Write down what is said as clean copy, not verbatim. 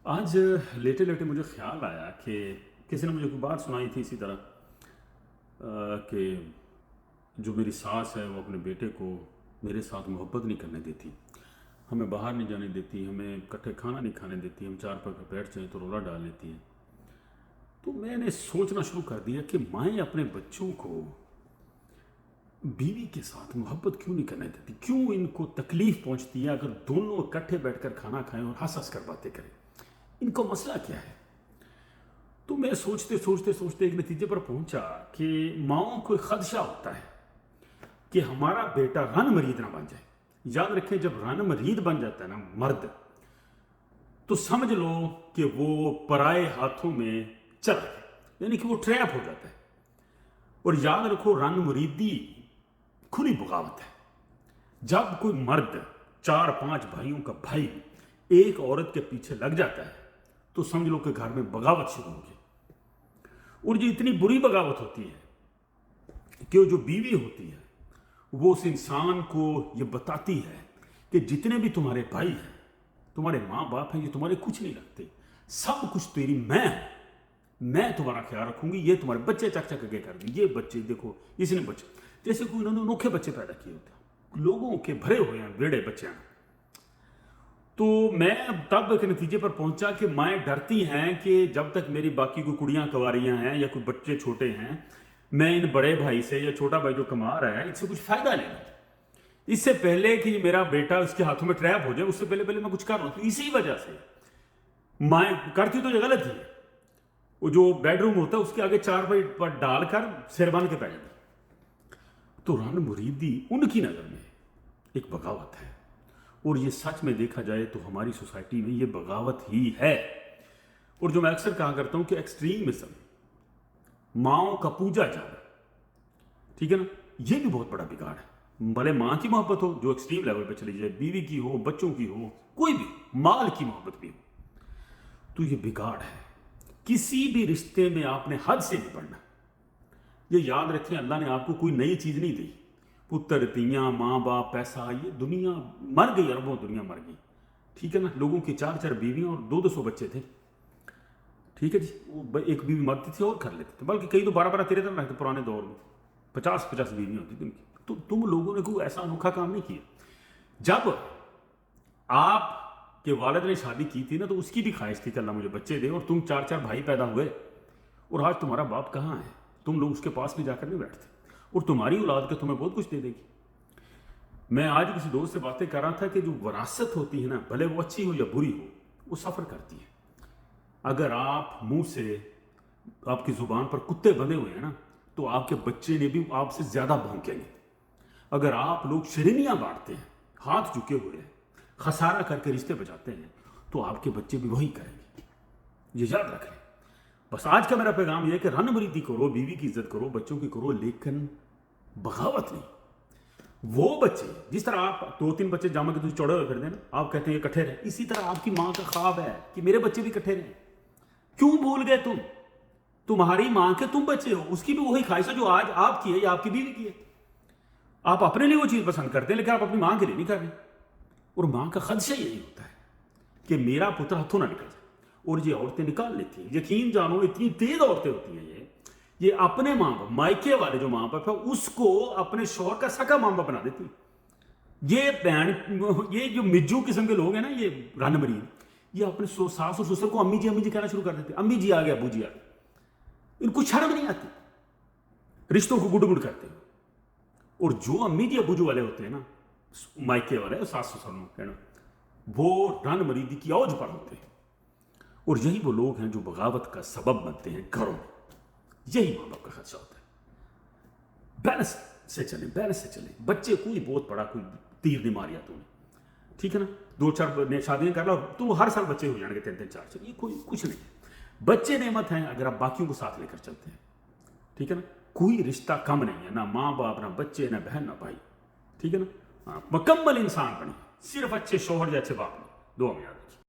आज लेटे लेटे मुझे ख्याल आया कि किसी ने मुझे कोई बात सुनाई थी इसी तरह कि जो मेरी सास है वो अपने बेटे को मेरे साथ मोहब्बत नहीं करने देती, हमें बाहर नहीं जाने देती, हमें इकट्ठे खाना नहीं खाने देती, हम चार पर बैठ जाएँ तो रोला डाल लेती है। तो मैंने सोचना शुरू कर दिया कि माएँ अपने बच्चों को बीवी के साथ मोहब्बत क्यों नहीं करने देती, क्यों इनको तकलीफ़ पहुंचती है अगर दोनों इकट्ठे बैठकर खाना खाएं और हंस हंस कर बातें करें। इनका मसला क्या है? तो मैं सोचते सोचते सोचते एक नतीजे पर पहुंचा कि माओं को खदशा होता है कि हमारा बेटा रन मरीद ना बन जाए। याद रखें, जब रन मरीद बन जाता है ना मर्द, तो समझ लो कि वो पराए हाथों में चला गया, यानी कि वो ट्रैप हो जाता है। और याद रखो, रन मुरीदी खुली बगावत है। जब कोई मर्द 4-5 भाइयों का भाई एक औरत के पीछे लग जाता है तो समझ लो कि घर में बगावत शुरू होगी। और जो इतनी बुरी बगावत होती है कि जो बीवी होती है वो उस इंसान को ये बताती है कि जितने भी तुम्हारे भाई हैं, तुम्हारे माँ बाप हैं, ये तुम्हारे कुछ नहीं लगते, सब कुछ तेरी मैं तुम्हारा ख्याल रखूंगी, ये तुम्हारे बच्चे चक चक के कर दें, ये बच्चे देखो, इसने बच्चे, जैसे कोई उन्होंने अनोखे बच्चे पैदा किए होते हैं, लोगों के भरे हुए हैं बेड़े बच्चे हैं। तो मैं तब एक नतीजे पर पहुंचा कि माएँ डरती हैं कि जब तक मेरी बाकी कोई कुड़ियाँ कवारियाँ हैं या कोई बच्चे छोटे हैं, मैं इन बड़े भाई से या छोटा भाई जो कमा रहा है इससे कुछ फायदा नहीं है। इससे पहले कि मेरा बेटा उसके हाथों में ट्रैप हो जाए, उससे पहले पहले मैं कुछ कर रहा हूँ। तो इसी वजह से माएँ करती तो ये गलत ही है। वो जो बेडरूम होता है उसके आगे 4 पर डालकर सिर बांध के बैठ गई। तो रन मुरीदी उनकी नज़र में एक बगावत है, और ये सच में देखा जाए तो हमारी सोसाइटी में ये बगावत ही है। और जो मैं अक्सर कहा करता हूं कि एक्सट्रीमिज्म, माओं का पूजा जाना, ठीक है ना, ये भी बहुत बड़ा बिगाड़ है। भले माँ की मोहब्बत हो जो एक्सट्रीम लेवल पे चली जाए, बीवी की हो, बच्चों की हो, कोई भी, माल की मोहब्बत भी हो, तो ये बिगाड़ है। किसी भी रिश्ते में आपने हद से नहीं बढ़ना। ये याद रखें, अल्लाह ने आपको कोई नई चीज नहीं दी। पुत्र तियाँ, माँ बाप, पैसा, ये दुनिया मर गई, अरबों दुनिया मर गई, ठीक है ना। लोगों की 4-4 बीवियां और 200 बच्चे थे, ठीक है जी। वो एक बीवी मरती थी और कर लेते थे, बल्कि कई तो 12-13 रहते पुराने दौर में, 50-50 बीवियां होती थी उनकी। तो तुम लोगों ने कोई ऐसा अनोखा काम नहीं किया। जब आपके वालिद ने शादी की थी ना, तो उसकी भी ख्वाहिश थी कि अल्लाह मुझे बच्चे दे, और तुम 4-4 भाई पैदा हुए, और आज तुम्हारा बाप कहाँ है, तुम लोग उसके पास भी जाकर नहीं बैठते, और तुम्हारी औलाद के तुम्हें बहुत कुछ दे देगी। मैं आज किसी दोस्त से बातें कर रहा था कि जो विरासत होती है ना, भले वो अच्छी हो या बुरी हो, वो सफ़र करती है। अगर आप मुंह से, आपकी जुबान पर कुत्ते बंधे हुए हैं ना, तो आपके बच्चे ने भी आपसे ज्यादा भौंकेंगे। अगर आप लोग श्रेणियां बांटते हैं, हाथ झुके हुए हैं, खसारा करके रिश्ते बचाते हैं, तो आपके बच्चे भी वही करेंगे। ये याद रखें। बस आज का मेरा पैगाम यह है कि रन मरीदी करो, बीवी की इज्जत करो, बच्चों की करो, लेकिन बगावत नहीं। वो बच्चे, जिस तरह आप 2-3 बच्चे जामा के तुझे चौड़े हुए फिर देना, आप कहते हैं इकट्ठे रहे, इसी तरह आपकी माँ का ख्वाब है कि मेरे बच्चे भी इकट्ठे रहे। क्यों भूल गए तुम? तुम्हारी माँ के तुम बच्चे हो, उसकी भी वही ख्वाहिश है जो आज आपकी है या आपकी बीवी की है। आप अपने लिए वो चीज पसंद करते हैं, लेकिन आप अपनी माँ के लिए नहीं कर रहे। और माँ का खदशा यही होता है कि मेरा पुत्र हाथों ना निकल जाए, और ये औरतें निकाल लेती हैं। यकीन जानो, इतनी तेज औरतें होती हैं ये अपने माँ बाप, मायके वाले जो माँ बाप है, उसको अपने शौहर का सका माँ बाप बना देती। ये बहन, ये जो मिज्जू किस्म के लोग हैं ना, ये रन मरीद, ये अपने सास और ससुर को अम्मी जी कहना शुरू कर देते। अम्मी जी आ गया, अबू जी आ गया, इनको शर्म नहीं आती, रिश्तों को गुड़ गुड़ करते हैं। और जो अम्मी जी अबू जी वाले होते हैं ना, मायके वाले, सास ससुर कहना, वो रन मरीदी की औज पर होते हैं। और यही वो लोग हैं जो बगावत का सबब बनते हैं घरों में। यही माँ बाप का खर्चा होता है। बैलेंस से चले। बच्चे कोई बहुत बड़ा कोई तीर नहीं मारिया तूने, ठीक है ना। 2-4 शादियां कर लो, तो हर साल बच्चे हो जाएंगे 3-3, 4-4, ये कोई कुछ नहीं है। बच्चे नेमत हैं अगर आप बाकियों को साथ लेकर चलते हैं, ठीक है ना। कोई रिश्ता कम नहीं है, ना माँ बाप, ना बच्चे, ना बहन, ना भाई, ठीक है ना। मुकम्मल इंसान बने, सिर्फ अच्छे शौहर या अच्छे बाप में। दुआ में याद रखिए।